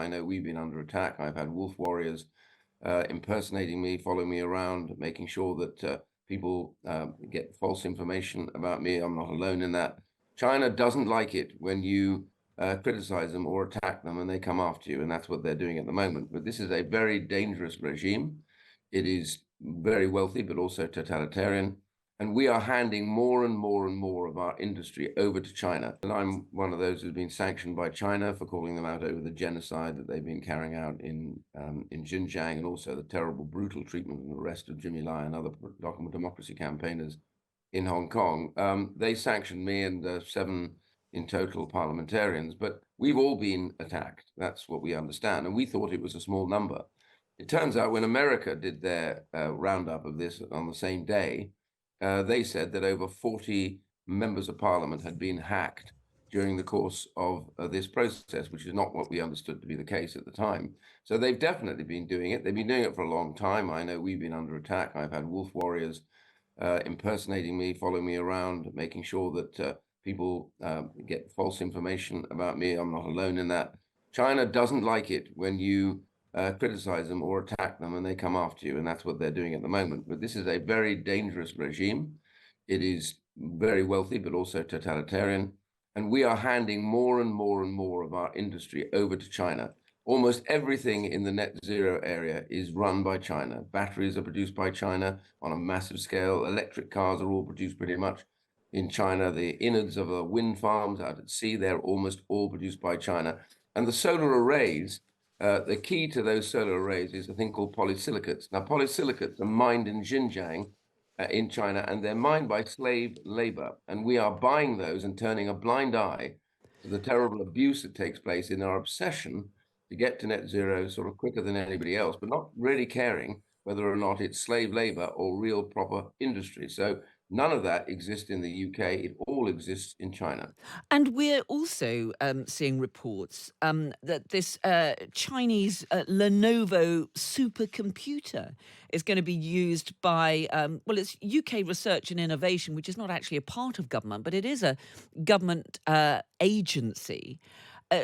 I know we've been under attack. I've had wolf warriors impersonating me, following me around, making sure that people get false information about me. I'm not alone in that. China doesn't like it when you criticize them or attack them and they come after you, and that's what they're doing at the moment. But this is a very dangerous regime. It is very wealthy, but also totalitarian. And we are handing more and more and more of our industry over to China. And I'm one of those who's been sanctioned by China for calling them out over the genocide that they've been carrying out in Xinjiang, and also the terrible, brutal treatment and arrest of Jimmy Lai and other democracy campaigners in Hong Kong. They sanctioned me and 7 in total parliamentarians, but we've all been attacked. That's what we understand. And we thought it was a small number. It turns out when America did their roundup of this on the same day, they said that over 40 members of parliament had been hacked during the course of this process, which is not what we understood to be the case at the time. So they've definitely been doing it. They've been doing it for a long time. I know we've been under attack. I've had wolf warriors impersonating me, following me around, making sure that people get false information about me. I'm not alone in that. China doesn't like it when you criticize them or attack them and they come after you, and that's what they're doing at the moment. But this is a very dangerous regime. It is very wealthy, but also totalitarian. And we are handing more and more and more of our industry over to China. Almost everything in the net zero area is run by China. Batteries are produced by China on a massive scale. Electric cars are all produced pretty much in China. The innards of the wind farms out at sea, they're almost all produced by China. And the solar arrays, the key to those solar arrays is a thing called polysilicates. Now, polysilicates are mined in Xinjiang in China, and they're mined by slave labor. And we are buying those and turning a blind eye to the terrible abuse that takes place in our obsession to get to net zero sort of quicker than anybody else, but not really caring whether or not it's slave labor or real proper industry. So none of that exists in the UK. It all exists in China. And we're also seeing reports that this Chinese Lenovo supercomputer is going to be used by, well, it's UK Research and Innovation, which is not actually a part of government, but it is a government agency.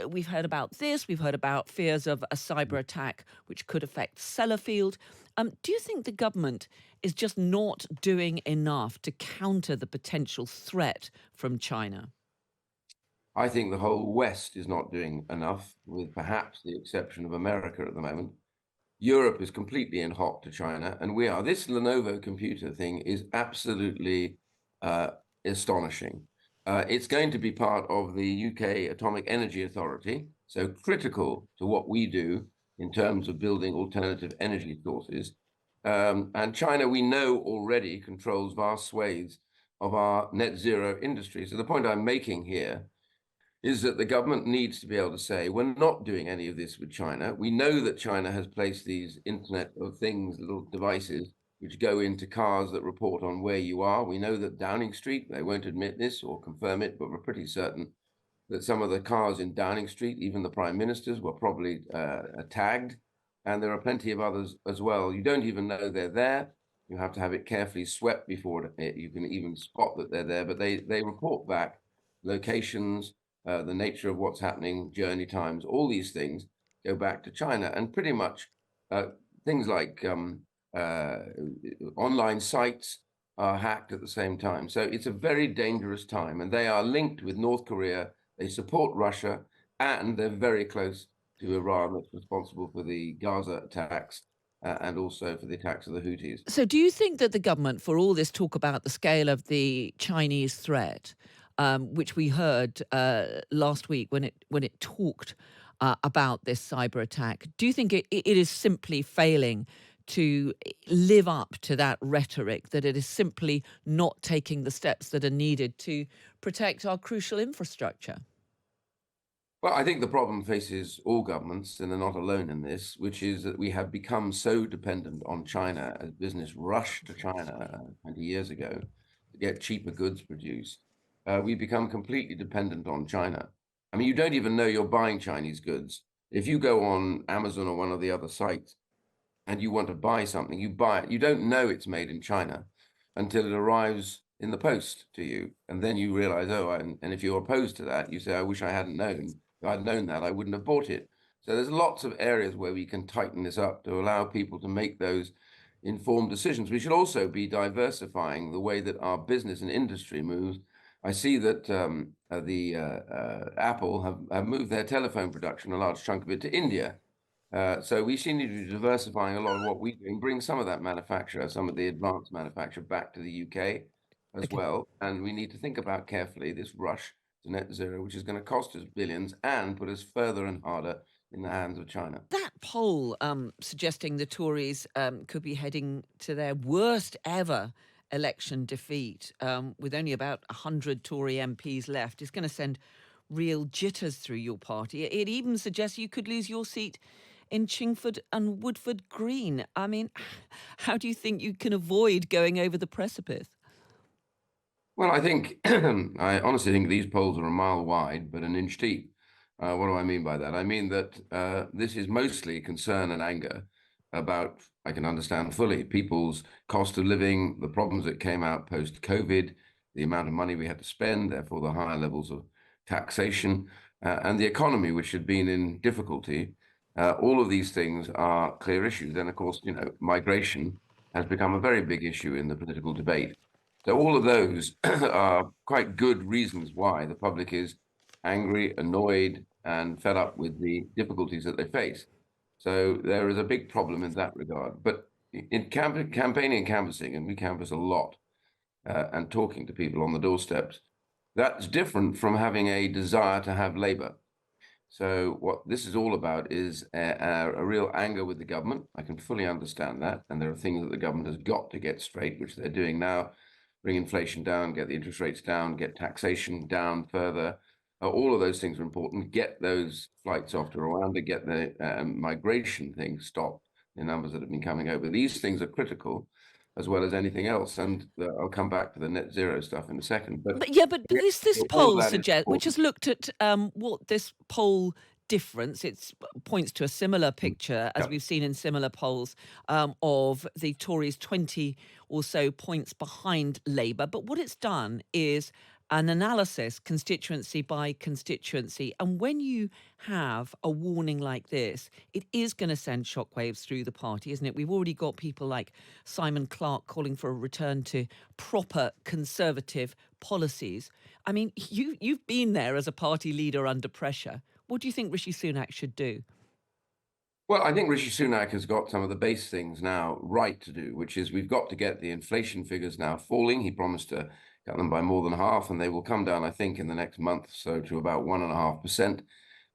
We've heard about this. We've heard about fears of a cyber attack which could affect Sellafield. Do you think the government is just not doing enough to counter the potential threat from China? I think the whole West is not doing enough, with perhaps the exception of America at the moment. Europe is completely in hock to China, and we are. This Lenovo computer thing is absolutely astonishing. It's going to be part of the UK Atomic Energy Authority, so critical to what we do in terms of building alternative energy sources. And China, we know already, controls vast swathes of our net zero industry. So the point I'm making here is that the government needs to be able to say, we're not doing any of this with China. We know that China has placed these Internet of Things, little devices, which go into cars that report on where you are. We know that Downing Street, they won't admit this or confirm it, but we're pretty certain that some of the cars in Downing Street, even the prime ministers, were probably tagged. And there are plenty of others as well. You don't even know they're there. You have to have it carefully swept before you can even spot that they're there. But they report back locations, the nature of what's happening, journey times, all these things go back to China. And pretty much things like online sites are hacked at the same time. So it's a very dangerous time. And they are linked with North Korea. They support Russia, and they're very close to Iran, that's responsible for the Gaza attacks and also for the attacks of the Houthis. So do you think that the government, for all this talk about the scale of the Chinese threat, which we heard last week when it talked about this cyber attack, do you think it is simply failing to live up to that rhetoric, that it is simply not taking the steps that are needed to protect our crucial infrastructure? Well, I think the problem faces all governments, and they're not alone in this, which is that we have become so dependent on China as business rushed to China 20 years ago to get cheaper goods produced. We become completely dependent on China. I mean, you don't even know you're buying Chinese goods. If you go on Amazon or one of the other sites and you want to buy something, you buy it. You don't know it's made in China until it arrives in the post to you. And then you realize, oh, and if you're opposed to that, you say, I wish I hadn't known. If I'd known that, I wouldn't have bought it. So there's lots of areas where we can tighten this up to allow people to make those informed decisions. We should also be diversifying the way that our business and industry moves. I see that Apple have moved their telephone production, a large chunk of it, to India. So we seem to be diversifying a lot of what we do and bring some of that manufacture, some of the advanced manufacture back to the UK as Okay. well. And we need to think about carefully this rush to net zero, which is going to cost us billions and put us further and harder in the hands of China. That poll suggesting the Tories could be heading to their worst ever election defeat with only about 100 Tory MPs left is going to send real jitters through your party. It even suggests you could lose your seat in Chingford and Woodford Green. I mean, how do you think you can avoid going over the precipice? Well, I think, I honestly think these polls are a mile wide, but an inch deep. What do I mean by that? I mean that this is mostly concern and anger about, I can understand fully, people's cost of living, the problems that came out post-COVID, the amount of money we had to spend, therefore the higher levels of taxation, and the economy, which had been in difficulty. All of these things are clear issues. And of course, migration has become a very big issue in the political debate. So all of those are quite good reasons why the public is angry, annoyed, and fed up with the difficulties that they face. So there is a big problem in that regard. But in campaigning and canvassing, and we canvass a lot, and talking to people on the doorsteps, that's different from having a desire to have Labour. So what this is all about is a real anger with the government. I can fully understand that. And there are things that the government has got to get straight, which they're doing now. Bring inflation down, get the interest rates down, get taxation down further. All of those things are important. Get those flights off to Rwanda, get the migration thing stopped, the numbers that have been coming over. These things are critical as well as anything else. And I'll come back to the net zero stuff in a second. But But this all of poll that is suggests, which important. has looked at what this poll difference, it points to a similar picture as Yeah. we've seen in similar polls of the Tories 20 or so points behind Labour. But what it's done is an analysis constituency by constituency. And when you have a warning like this, it is going to send shockwaves through the party, isn't it? We've already got people like Simon Clarke calling for a return to proper Conservative policies. I mean, you've been there as a party leader under pressure. What do you think Rishi Sunak should do? Well, I think Rishi Sunak has got some of the base things now right to do, which is we've got to get the inflation figures now falling. He promised to cut them by more than half, and they will come down, I think, in the next month or so to about 1.5%.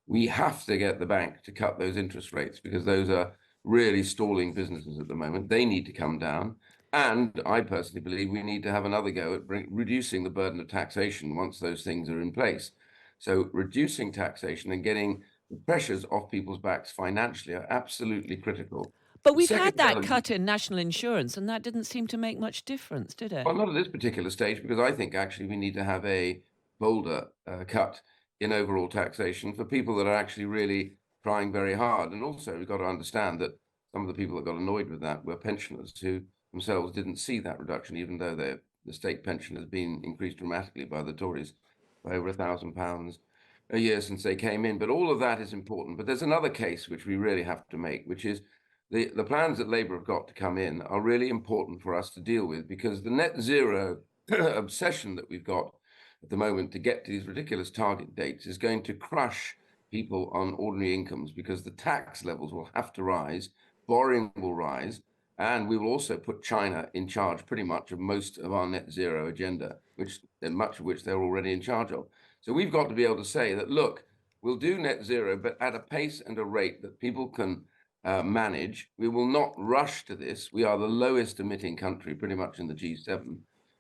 We have to get the bank to cut those interest rates because those are really stalling businesses at the moment. They need to come down. And I personally believe we need to have another go at reducing the burden of taxation once those things are in place. So reducing taxation and getting the pressures off people's backs financially are absolutely critical. But The we've second had that element, cut in national insurance, and that didn't seem to make much difference, did it? well, not at this particular stage, because I think actually we need to have a bolder cut in overall taxation for people that are actually really trying very hard. And also, we've got to understand that some of the people that got annoyed with that were pensioners who themselves didn't see that reduction, even though the state pension has been increased dramatically by the Tories by over £1,000 a year since they came in. But all of that is important. But there's another case which we really have to make, which is the plans that Labour have got to come in are really important for us to deal with, because the net zero obsession that we've got at the moment to get to these ridiculous target dates is going to crush people on ordinary incomes, because the tax levels will have to rise, borrowing will rise, and we will also put China in charge pretty much of most of our net zero agenda, which much of which they're already in charge of. So we've got to be able to say that, look, we'll do net zero, but at a pace and a rate that people can manage. We will not rush to this. We are the lowest emitting country pretty much in the G7.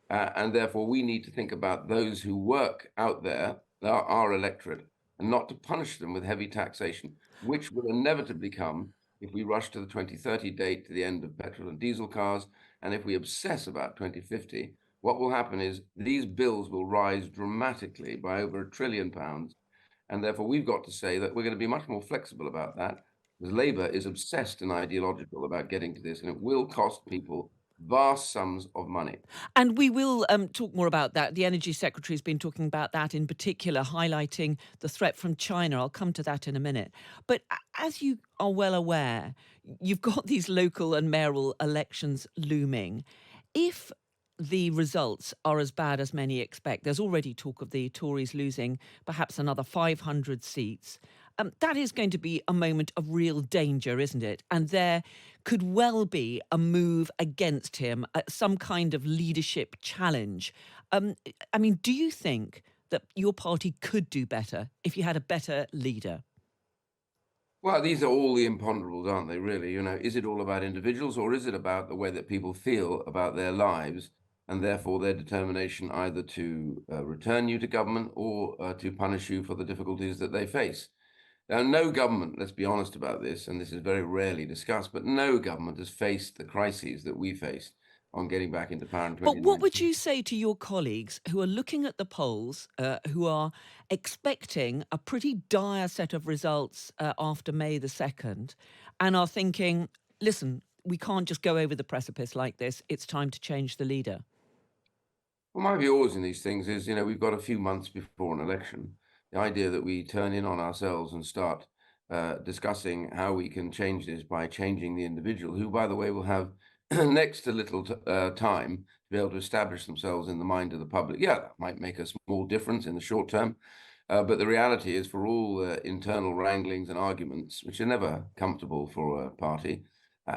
And therefore, we need to think about those who work out there, our electorate, and not to punish them with heavy taxation, which will inevitably come if we rush to the 2030 date, to the end of petrol and diesel cars. And if we obsess about 2050, what will happen is these bills will rise dramatically by over £1 trillion. And therefore, we've got to say that we're going to be much more flexible about that, because Labour is obsessed and ideological about getting to this, and it will cost people vast sums of money. And we will talk more about that. The Energy Secretary has been talking about that in particular, highlighting the threat from China. I'll come to that in a minute. But as you are well aware, you've got these local and mayoral elections looming. If the results are as bad as many expect, there's already talk of the Tories losing perhaps another 500 seats. That is going to be a moment of real danger, isn't it? And there could well be a move against him, some kind of leadership challenge. I mean, do you think that your party could do better if you had a better leader? Well, these are all the imponderables, aren't they, really? Is it all about individuals, or is it about the way that people feel about their lives and therefore their determination either to return you to government or to punish you for the difficulties that they face? Now, no government, let's be honest about this, and this is very rarely discussed, but no government has faced the crises that we faced on getting back into power in But what would 2019. you say to your colleagues who are looking at the polls, who are expecting a pretty dire set of results after May the 2nd, and are thinking, listen, we can't just go over the precipice like this, it's time to change the leader? Well, my view always in these things is, we've got a few months before an election. The idea that we turn in on ourselves and start discussing how we can change this by changing the individual, who, by the way, will have next to little time to be able to establish themselves in the mind of the public. Yeah, that might make a small difference in the short term. But the reality is, for all internal wranglings and arguments, which are never comfortable for a party,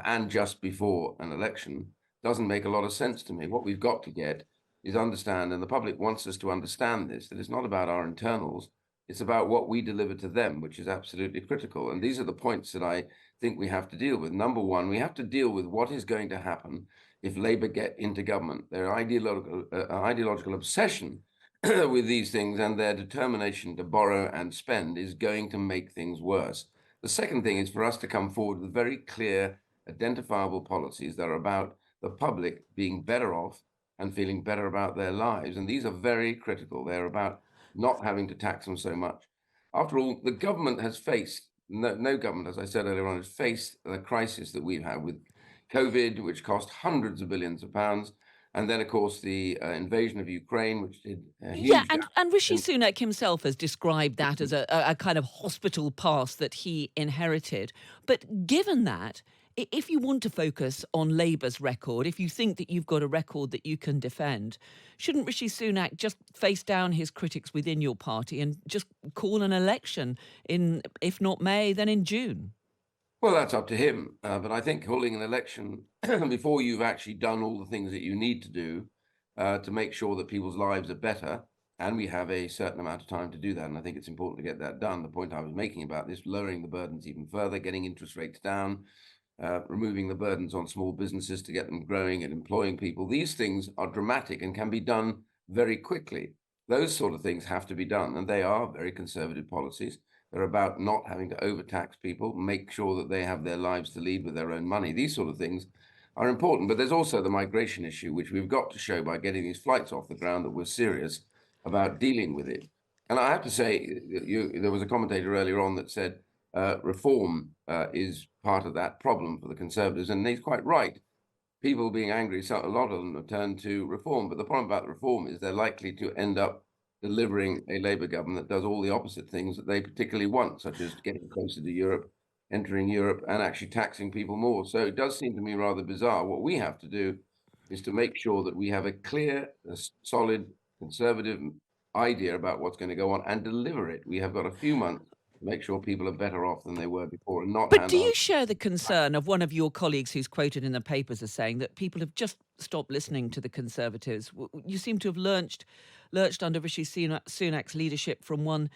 and just before an election, doesn't make a lot of sense to me. What we've got to get is understand, and the public wants us to understand this, that it's not about our internals, it's about what we deliver to them, which is absolutely critical. And these are the points that I think we have to deal with. Number one, we have to deal with what is going to happen if Labour get into government. Their ideological obsession with these things and their determination to borrow and spend is going to make things worse. The second thing is for us to come forward with very clear, identifiable policies that are about the public being better off and feeling better about their lives. And these are very critical. They're about not having to tax them so much. After all, the government has faced, no government, as I said earlier on, has faced the crisis that we've had with COVID, which cost hundreds of billions of pounds. And then, of course, the invasion of Ukraine, which did Yeah, huge and Rishi damage. Sunak himself has described that as a kind of hospital pass that he inherited. But given that, if you want to focus on Labour's record, if you think that you've got a record that you can defend, shouldn't Rishi Sunak just face down his critics within your party and just call an election in, if not May, then in June? Well, that's up to him. But I think holding an election before you've actually done all the things that you need to do to make sure that people's lives are better, and we have a certain amount of time to do that. And I think it's important to get that done. The point I was making about this, lowering the burdens even further, getting interest rates down, removing the burdens on small businesses to get them growing and employing people. These things are dramatic and can be done very quickly. Those sort of things have to be done, and they are very conservative policies. They're about not having to overtax people, make sure that they have their lives to lead with their own money. These sort of things are important. But there's also the migration issue, which we've got to show by getting these flights off the ground that we're serious about dealing with it. And I have to say, there was a commentator earlier on that said reform is part of that problem for the Conservatives, and he's quite right. People being angry, so a lot of them have turned to reform. But the problem about the reform is they're likely to end up delivering a Labour government that does all the opposite things that they particularly want, such as getting closer to Europe, entering Europe, and actually taxing people more. So it does seem to me rather bizarre. What we have to do is to make sure that we have a clear, solid, conservative idea about what's going to go on and deliver it. We have got a few months to make sure people are better off than they were before and not But hand do on. you share the concern of one of your colleagues who's quoted in the papers as saying that people have just stopped listening to the Conservatives? You seem to have lurched under Rishi Sunak's leadership from one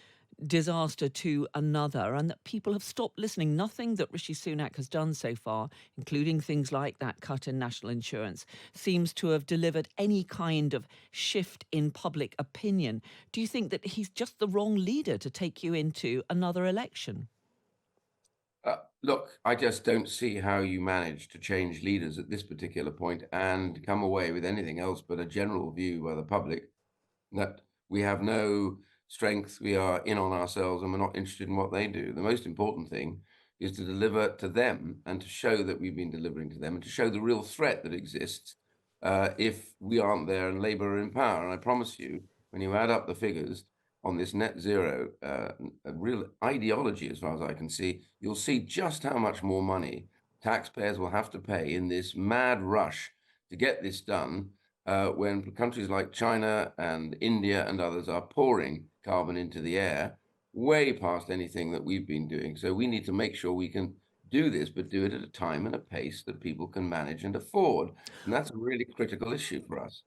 disaster to another, and that people have stopped listening. Nothing that Rishi Sunak has done so far, including things like that cut in national insurance, seems to have delivered any kind of shift in public opinion. Do you think that he's just the wrong leader to take you into another election? Look, I just don't see how you manage to change leaders at this particular point and come away with anything else but a general view by the public that we have no strength, we are in on ourselves, and we're not interested in what they do. The most important thing is to deliver to them and to show that we've been delivering to them and to show the real threat that exists if we aren't there and Labour are in power. And I promise you, when you add up the figures on this net zero, a real ideology, as far as I can see, you'll see just how much more money taxpayers will have to pay in this mad rush to get this done when countries like China and India and others are pouring carbon into the air way past anything that we've been doing. So we need to make sure we can do this, but do it at a time and a pace that people can manage and afford. And that's a really critical issue for us.